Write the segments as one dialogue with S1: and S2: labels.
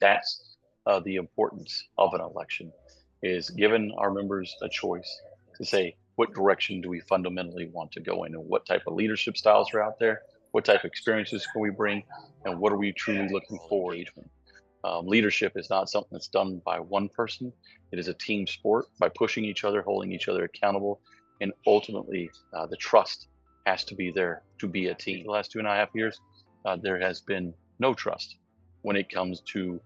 S1: that's the importance of an election, is giving our members a choice to say, what direction do we fundamentally want to go in, and what type of leadership styles are out there, what type of experiences can we bring, and what are we truly looking for engagement. Leadership is not something that's done by one person. It is a team sport by pushing each other, holding each other accountable, and ultimately the trust has to be there to be a team. The last 2.5 years, there has been no trust when it comes to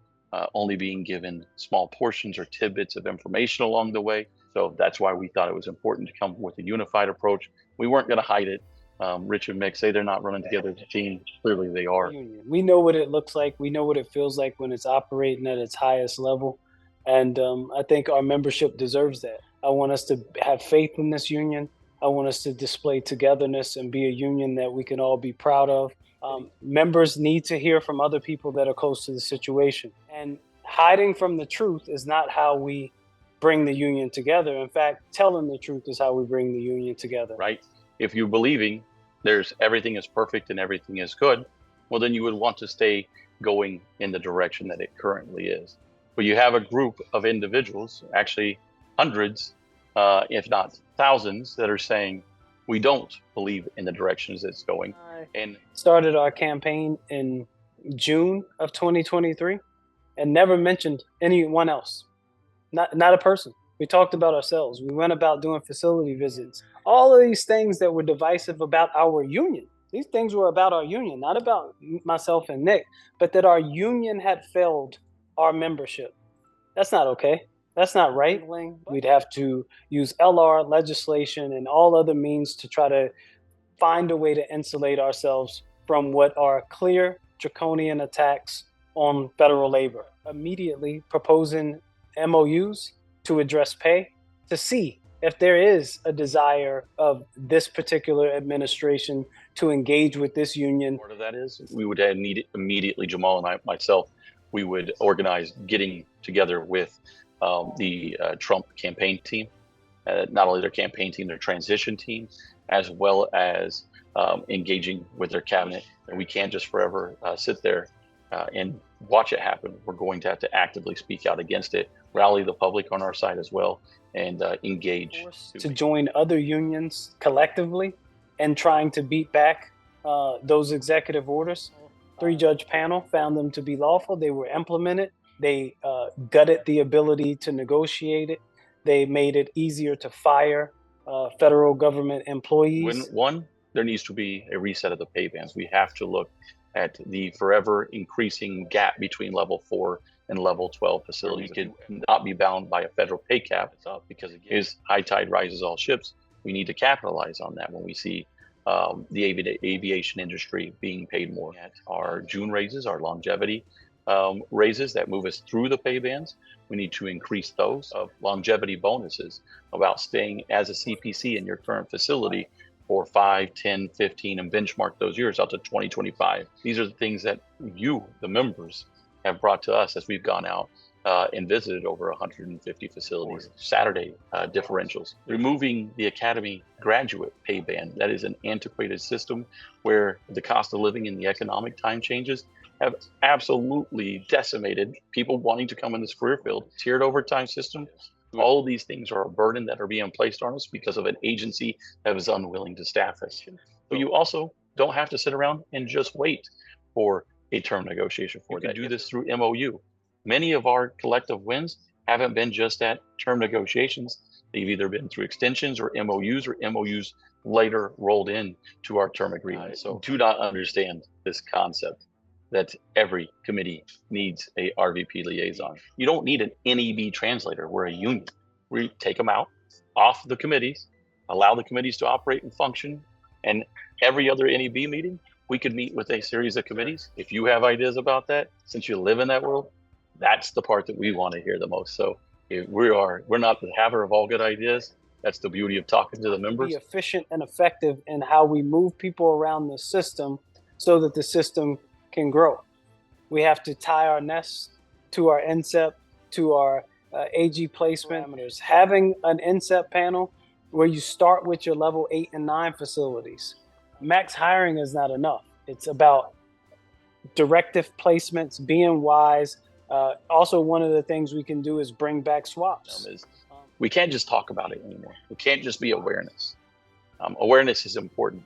S1: only being given small portions or tidbits of information along the way. So that's why we thought it was important to come with a unified approach. We weren't going to hide it. Rich and Mick say they're not running together as a team. Clearly they are.
S2: We know what it looks like. We know what it feels like when it's operating at its highest level. And I think our membership deserves that. I want us to have faith in this union. I want us to display togetherness and be a union that we can all be proud of. Members need to hear from other people that are close to the situation. And hiding from the truth is not how we bring the union together. In fact, telling the truth is how we bring the union together.
S1: Right. If you're believing everything is perfect and everything is good, well, then you would want to stay going in the direction that it currently is. But you have a group of individuals, actually hundreds, if not thousands, that are saying, we don't believe in the directions it's going.
S2: And started our campaign in June of 2023 and never mentioned anyone else, not a person. We talked about ourselves. We went about doing facility visits. All of these things that were divisive about our union. These things were about our union, not about myself and Nick, but that our union had failed our membership. That's not okay. That's not right. We'd have to use LR legislation and all other means to try to find a way to insulate ourselves from what are clear draconian attacks on federal labor. Immediately proposing MOUs to address pay, to see if there is a desire of this particular administration to engage with this union.
S1: Part of that is we would immediately, Jamal and myself, we would organize getting together with the Trump campaign team, not only their campaign team, their transition team, as well as engaging with their cabinet. And we can't just forever sit there and watch it happen. We're going to have to actively speak out against it, rally the public on our side as well, and engage.
S2: To join other unions collectively and trying to beat back those executive orders. 3-judge panel found them to be lawful. They were implemented. They gutted the ability to negotiate it. They made it easier to fire federal government employees.
S1: There needs to be a reset of the pay bands. We have to look at the forever increasing gap between level 4 and level 12 facilities. Could not be bound by a federal pay cap because it is high tide rises all ships. We need to capitalize on that when we see the aviation industry being paid more. Our June raises, our longevity raises that move us through the pay bands. We need to increase those of longevity bonuses about staying as a CPC in your current facility for 5, 10, 15, and benchmark those years out to 2025. These are the things that you, the members, have brought to us as we've gone out and visited over 150 facilities. Saturday differentials. Removing the academy graduate pay band. That is an antiquated system where the cost of living and the economic time changes have absolutely decimated people wanting to come in this career field. Tiered overtime system. All of these things are a burden that are being placed on us because of an agency that is unwilling to staff us. But you also don't have to sit around and just wait for a term negotiation for that. You can do this through MOU. Many of our collective wins haven't been just at term negotiations. They've either been through extensions or MOUs later rolled in to our term agreement. So do not understand this concept that every committee needs a RVP liaison. You don't need an NEB translator. We're a union. We take them out off the committees, allow the committees to operate and function. And every other NEB meeting, we could meet with a series of committees. If you have ideas about that, since you live in that world, that's the part that we want to hear the most. So we're not the haver of all good ideas. That's the beauty of talking to the members.
S2: Be efficient and effective in how we move people around the system so that the system can grow. We have to tie our nests to our NCEP, to our AG placement parameters. Having an NCEP panel where you start with your level 8 and 9 facilities. Max hiring is not enough. It's about directive placements, being wise, Also, one of the things we can do is bring back swaps.
S1: We can't just talk about it anymore. It can't just be awareness. Awareness is important.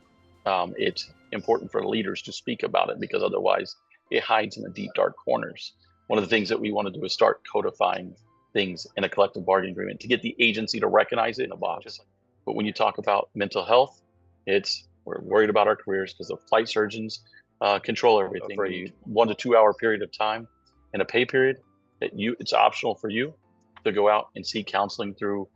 S1: It's important for leaders to speak about it, because otherwise it hides in the deep, dark corners. One of the things that we want to do is start codifying things in a collective bargaining agreement to get the agency to recognize it in a box. But when you talk about mental health, we're worried about our careers because the flight surgeons control everything. For a 1 to 2 hour period of time and a pay period, it's optional for you to go out and seek counseling through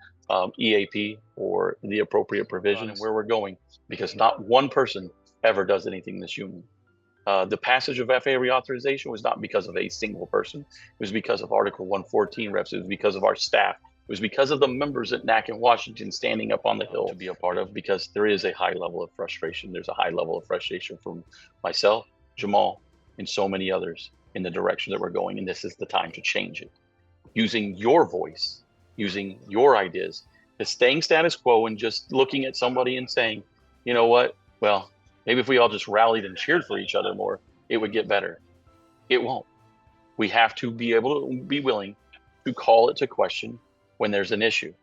S1: EAP or the appropriate provision and where we're going, because not one person ever does anything this human. The passage of FAA reauthorization was not because of a single person. It was because of Article 114 reps. It was because of our staff. It was because of the members at NAC in Washington standing up on the Hill to be a part of, because there is a high level of frustration. There's a high level of frustration from myself, Jamal, and so many others in the direction that we're going. And this is the time to change it. Using your voice, using your ideas, to staying status quo and just looking at somebody and saying, you know what, well, maybe if we all just rallied and cheered for each other more, it would get better. It won't. We have to be able to be willing to call it to question when there's an issue.